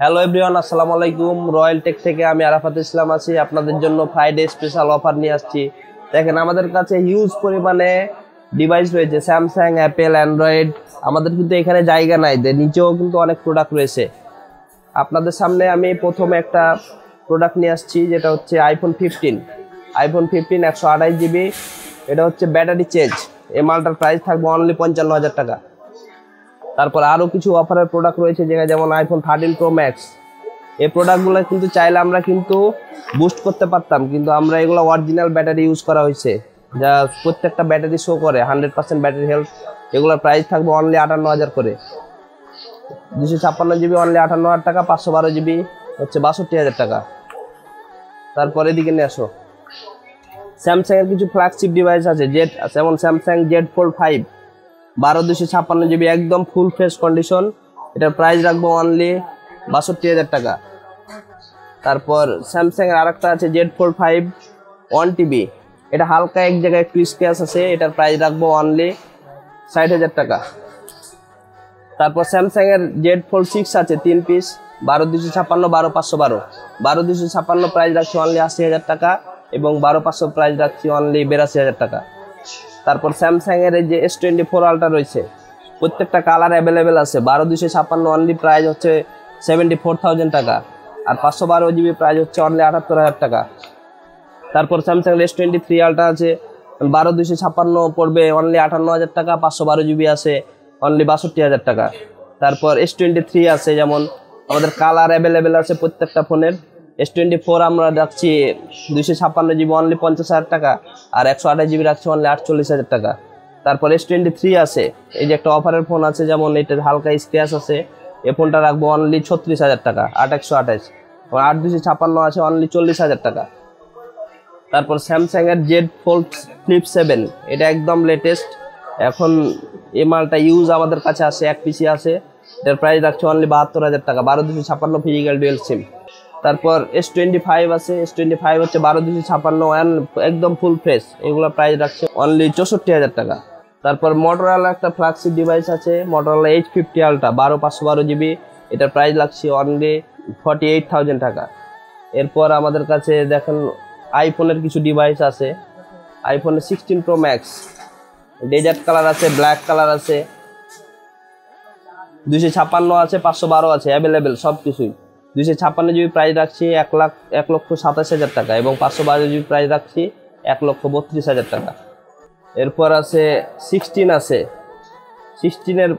Hello everyone, আসসালামু আলাইকুম। Royal take থেকে আমি আরাফাত ইসলাম আছি। আপনাদের জন্য ফ্রাইডে স্পেশাল অফার নিয়ে আসছি। দেখেন, আমাদের কাছে হিউজ পরিমাণে ডিভাইস রয়েছে, স্যামসাং, অ্যাপেল, অ্যান্ড্রয়েড। আমাদের কিন্তু এখানে জায়গা নাই, নিচেও কিন্তু অনেক প্রোডাক্ট রয়েছে। আপনাদের সামনে আমি প্রথমে একটা প্রোডাক্ট নিয়ে আসছি, যেটা হচ্ছে আইফোন 15 128 GB। এটা হচ্ছে ব্যাটারি চেঞ্জ। এই মালটার প্রাইস থাকবে অনলি 55,000 টাকা। তারপর আরও কিছু অফারের প্রোডাক্ট রয়েছে, যেমন আইফোন 13 Pro Max। এই প্রোডাক্টগুলো কিন্তু চাইলে আমরা কিন্তু বুস্ট করতে পারতাম, কিন্তু আমরা এগুলো অরিজিনাল ব্যাটারি ইউজ করা হয়েছে, যা প্রত্যেকটা ব্যাটারি শো করে 100% ব্যাটারি হেলথ। এগুলোর প্রাইস থাকবে অনলি 58,000 করে। 256 GB অনলি 58,000 টাকা। 512 GB হচ্ছে 62,000 টাকা। তারপর এদিকে নিয়ে আসো, স্যামসাংয়ের কিছু ফ্ল্যাগশিপ ডিভাইস আছে, যেমন স্যামসাং জেড ফোল্ড 5 12 256 GB, একদম ফুল ফ্রেশ কন্ডিশন। এটার প্রাইস রাখবো অনলি 62,000 টাকা। তারপর স্যামসাংয়ের আরেকটা আছে জেড ফোল্ড 5 1TB। এটা হালকা এক জায়গায় একটু স্ক্র্যাচ আছে, এটার প্রাইস রাখবো অনলি 60,000 টাকা। তারপর স্যামসাংয়ের জেড ফোল্ড 6 আছে 3 পিস, 12 256 12 512। 12 256 প্রাইস রাখছি অনলি 80,000 টাকা, এবং 12 500 প্রাইস রাখছি অনলি 82,000 টাকা। তারপর স্যামসাংয়ের এই যে S24 আলট্রা রয়েছে, প্রত্যেকটা কালার অ্যাভেলেবেল আছে। 12 256 অনলি প্রাইস হচ্ছে 74,000 টাকা, আর 512 GB প্রাইস হচ্ছে অনলি 78,000 টাকা। তারপর স্যামসাংয়ের S23 আলট্রা আছে, 12 256 পড়বে অনলি 58,000 টাকা, 512 GB আছে অনলি 62,000 টাকা। তারপর S23 আছে, যেমন আমাদের কালার অ্যাভেলেবেল আছে প্রত্যেকটা ফোনের। S24 আমরা রাখছি 256 GB অনলি 50,000 টাকা, আর 128 GB রাখছি অনলি 48,000 টাকা। তারপর S23 আছে, এই যে একটা অফারের ফোন আছে, যেমন এটা হালকা স্ক্র্যাচ আছে, এই ফোনটা রাখবো অনলি 36,000 টাকা, 8128। 8 256 আছে অনলি 40,000 টাকা। তারপর স্যামসাংয়ের জেড ফোল্ড ফ্লিপ 7, এটা একদম লেটেস্ট। এখন এই মালটা ইউজ আমাদের কাছে আছে, এক পিসি আছে। এটার প্রাইস রাখছে অনলি 72,000 টাকা, 12 256 ফিজিক্যাল ডুয়েল সিম। তারপর S25 আছে, S25 হচ্ছে 12 256 একদম ফুল ফ্রেশ। এগুলোর প্রাইস রাখছে অনলি 64,000 টাকা। তারপর মোটরোলা একটা ফ্ল্যাগশিপ ডিভাইস আছে, মোটরোলা H50 আলট্রা 12 512 GB। এটার প্রাইস লাগছে অনলি 48,000 টাকা। এরপর আমাদের কাছে দেখেন আইফোনের কিছু ডিভাইস আছে। আইফোনের 16 Pro Max ডেজার্ট কালার আছে, ব্ল্যাক কালার আছে, 256 আছে, 512 আছে, অ্যাভেলেবেল সব কিছুই। 256 GB প্রাইস রাখছি 1,27,000 টাকা, এবং 512 GB প্রাইস রাখছি 1,32,000 টাকা। এরপর আছে 16 আছে, 16-এর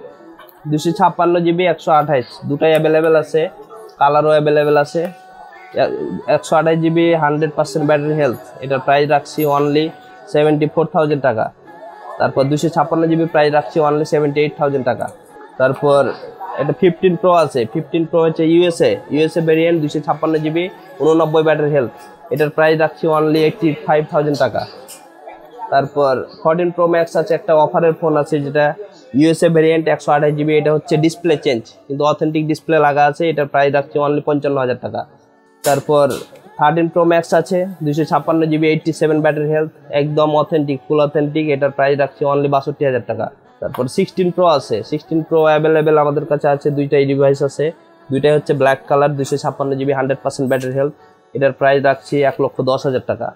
256 GB 128 দুটাই অ্যাভেলেবেল আছে, কালারও অ্যাভেলেবেল আছে। 128 GB 100% ব্যাটারি হেলথ, এটার প্রাইস রাখছি অনলি 74,000 টাকা। তারপর 256 GB প্রাইস রাখছি অনলি 78,000 টাকা। তারপর এটা 15 Pro আছে, 15 Pro হচ্ছে USA variant, 256 GB 89 battery health, এটার প্রাইস রাখছি অনলি 85,000 টাকা। তারপর 14 Pro Max আছে, একটা অফারের ফোন আছে, যেটা ইউএসএ ভেরিয়েন্ট 128 GB। এটা হচ্ছে ডিসপ্লে চেঞ্জ, কিন্তু অথেন্টিক ডিসপ্লে লাগা আছে, এটার প্রাইস রাখছি অনলি 55,000 টাকা। তারপর 13 Pro Max আছে, 256 GB 87 ব্যাটারি হেলথ, একদম অথেন্টিক, ফুল অথেন্টিক, এটার প্রাইস রাখছি অনলি 62,000 টাকা। তারপর 16 Pro আছে, 16 Pro অ্যাভেলেবেল আমাদের কাছে আছে, দুইটাই ডিভাইস আছে। দুইটাই হচ্ছে black colour, 256 GB 100% battery health, এটার প্রাইস রাখছি 1,10,000 টাকা।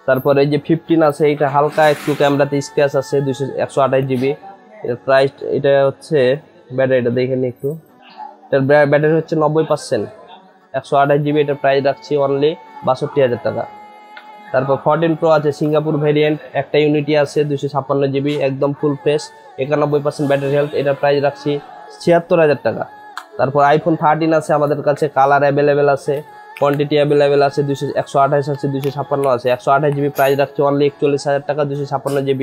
তারপর এই যে 15 আছে, এটা হালকা একটু ক্যামেরাতে স্ক্র্যাচ আছে, 128 GB। এটার প্রাইস, এটা হচ্ছে ব্যাটারিটা দেখে নিই একটু, এটার ব্যাটারি হচ্ছে 90%, 128 GB। এটার প্রাইস রাখছি অনলি 62,000 টাকা। তারপর 14 Pro আছে, সিঙ্গাপুর ভেরিয়েন্ট, একটা ইউনিটি আছে, 256 GB একদম ফুল ফ্রেশ, 91% ব্যাটারি হেলথ, এটার প্রাইস রাখছি 76,000 টাকা। তারপর আইফোন 13 আছে আমাদের কাছে, কালার অ্যাভেলেবেল আছে, কোয়ান্টিটি অ্যাভেলেবেল আছে, 128 আছে, 256 আছে। 128 GB প্রাইস রাখছি অনলি 41,000 টাকা, 256 GB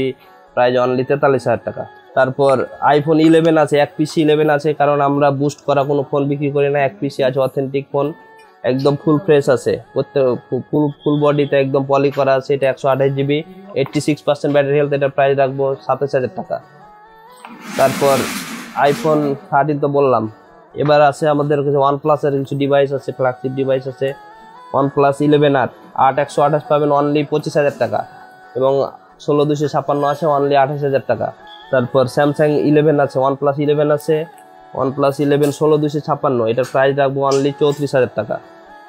প্রাইস অনলি 43,000 টাকা। তারপর আইফোন 11 আছে, এক পিসি 11 আছে, কারণ আমরা বুস্ট করা কোনো ফোন বিক্রি করি না, এক পিসি আছে, অথেন্টিক ফোন, একদম ফুল ফ্রেশ আছে, ফুল বডিতে একদম পলি করা আছে। এটা 128 GB 86% ব্যাটারি হেলথ, এটার প্রাইস রাখবো 27,000 টাকা। তারপর আইফোন 13 তো বললাম। এবার আছে আমাদের কাছে OnePlus-এর কিছু ডিভাইস আছে, ফ্ল্যাগশিপ ডিভাইস আছে। OnePlus 11R 8 128 পাবেন অনলি 25,000 টাকা, এবং 16 256 আছে অনলি 28,000 টাকা। তারপর স্যামসাং 11 আছে, OnePlus 11 আছে, OnePlus 11 16 256, এটার প্রাইস রাখবো অনলি 34,000 টাকা।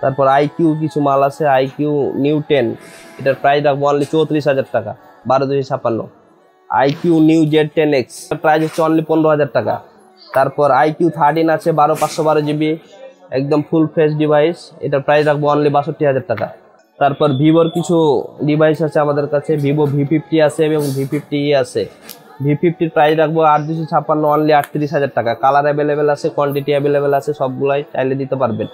তারপর আইকিউ কিছু মাল আছে, আইকিউ নিউ 10, এটার প্রাইস রাখবো অনলি 34,000 টাকা 12 256। আইকিউ নিউ Z10X প্রাইস হচ্ছে অনলি 15,000 টাকা। তারপর আইকিউ 13 আছে 12 512 GB, একদম ফুল ফ্রেশ ডিভাইস, এটার প্রাইস রাখবো অনলি 62,000 টাকা। তারপর ভিভোর কিছু ডিভাইস আছে আমাদের কাছে, ভিভো V50 আছে এবং V50e আছে। V50-র প্রাইস রাখবো 8256 অনলি 38,000 টাকা। কালার অ্যাভেলেবেল আছে, কোয়ান্টিটি অ্যাভেলেবেল আছে, সবগুলাই চাইলে দিতে পারবেন।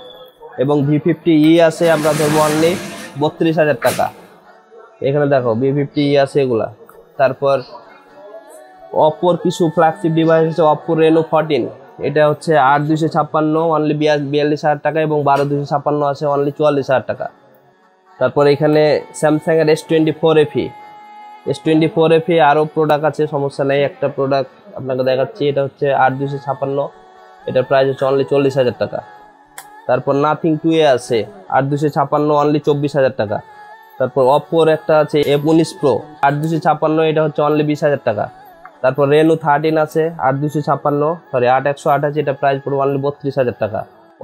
এবং V50e আছে আমরা ধরবো অনলি 32,000 টাকা। এখানে দেখো V50e আছে এগুলা। তারপর অপ্পোর কিছু ফ্ল্যাগশিপ ডিভাইস আছে, অপ্পো রেনো 14, এটা হচ্ছে 8256 অনলি 42,000 টাকা এবং 12 256 আছে অনলি 44,000 টাকা। তারপর এখানে স্যামসাংয়ের S24FE আরও প্রোডাক্ট আছে, সমস্যা নেই। একটা প্রোডাক্ট আপনাকে দেখাচ্ছি, এটা হচ্ছে 8256, এটার প্রাইস হচ্ছে অনলি 40,000 টাকা। তারপর নাথিং 2A আছে 8256 অনলি 24,000 টাকা। তারপর অপ্পোর একটা আছে F19 Pro 8256, এটা হচ্ছে অনলি 20,000 টাকা। তারপর রেনো 13 আছে 8128, এটা প্রাইস পড়বে অনলি 32,000 টাকা।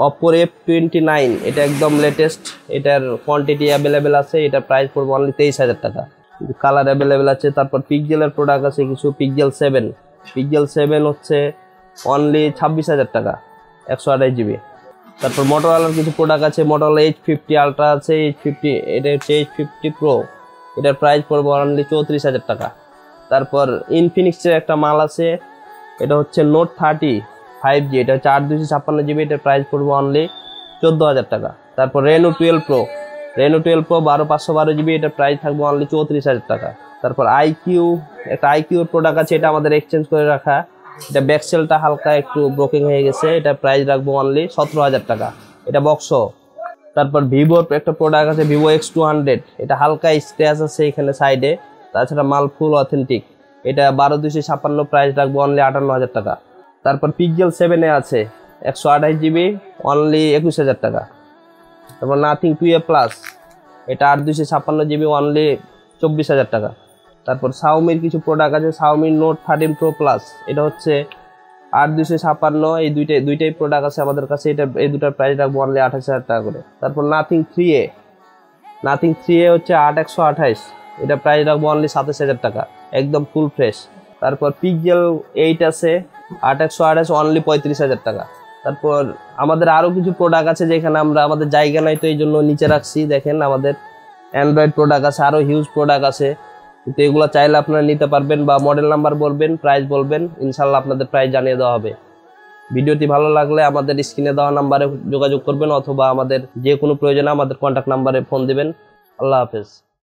অপ্পোর F29, এটা একদম লেটেস্ট, এটার কোয়ান্টিটি অ্যাভেলেবেল আছে, এটার প্রাইস পড়বে অনলি 23,000 টাকা। কালার অ্যাভেলেবেল আছে। তারপর পিক্সেলের প্রোডাক্ট আছে কিছু, পিক্সেল 7 হচ্ছে অনলি 26,000 টাকা 128 GB। তারপর মোটরোলার কিছু প্রোডাক্ট আছে, মোটরোলা H50 আলট্রা আছে, এটা হচ্ছে H50 Pro, এটার প্রাইস পড়বে অনলি 34,000 টাকা। তারপর ইনফিনিক্সের একটা মাল আছে, এটা হচ্ছে নোট 30 5G, এটা হচ্ছে 8256 GB, এটার প্রাইস পড়বে অনলি 14,000 টাকা। তারপর রেনো 12 Pro 12 512 GB, এটার প্রাইস থাকবে অনলি 34,000 টাকা। তারপর একটা আইকিউর প্রোডাক্ট আছে, এটা আমাদের এক্সচেঞ্জ করে রাখা, এটা ব্যাকসেলটা হালকা একটু ব্রোকিং হয়ে গেছে, এটা প্রাইস রাখবো অনলি 17,000 টাকা, এটা বক্স। তারপর ভিভোর একটা প্রোডাক্ট আছে ভিভো X200, এটা হালকা স্ক্র্যাচ আছে এখানে সাইডে, তাছাড়া মাল ফুল অথেন্টিক, এটা 12 256, প্রাইস রাখবো অনলি 58,000 টাকা। তারপর পিক্সেল 7 আছে 128 GB অনলি 21,000 টাকা। তারপর নাথিং 2A প্লাস, এটা 8256 GB অনলি 24,000 টাকা। তারপর শাওমির কিছু প্রোডাক্ট আছে, শাওমি নোট 13 Pro প্লাস, এটা হচ্ছে 8256, এই দুইটাই প্রোডাক্ট আছে আমাদের কাছে, এই দুটার প্রাইস রাখবো অনলি 28,000 টাকা করে। তারপর নাথিং 3A হচ্ছে 8128, এটা প্রাইস রাখবো অনলি 27,000 টাকা, একদম ফুল ফ্রেশ। তারপর পিক্সেল 8 আছে 8128 অনলি 35,000 টাকা। তারপর আমাদের আরও কিছু প্রোডাক্ট আছে, যেখানে আমরা আমাদের জায়গা নাই তো এই জন্য নিচে রাখছি। দেখেন আমাদের অ্যান্ড্রয়েড প্রোডাক্ট আছে, আরও হিউজ প্রোডাক্ট আছে, কিন্তু এগুলো চাইলে আপনারা নিতে পারবেন, বা মডেল নাম্বার বলবেন, প্রাইস বলবেন, ইনশাল্লাহ আপনাদের প্রাইস জানিয়ে দেওয়া হবে। ভিডিওটি ভালো লাগলে আমাদের স্ক্রিনে দেওয়া নাম্বারে যোগাযোগ করবেন, অথবা আমাদের যে কোনো প্রয়োজনে আমাদের কন্ট্যাক্ট নাম্বারে ফোন দিবেন। আল্লাহ হাফেজ।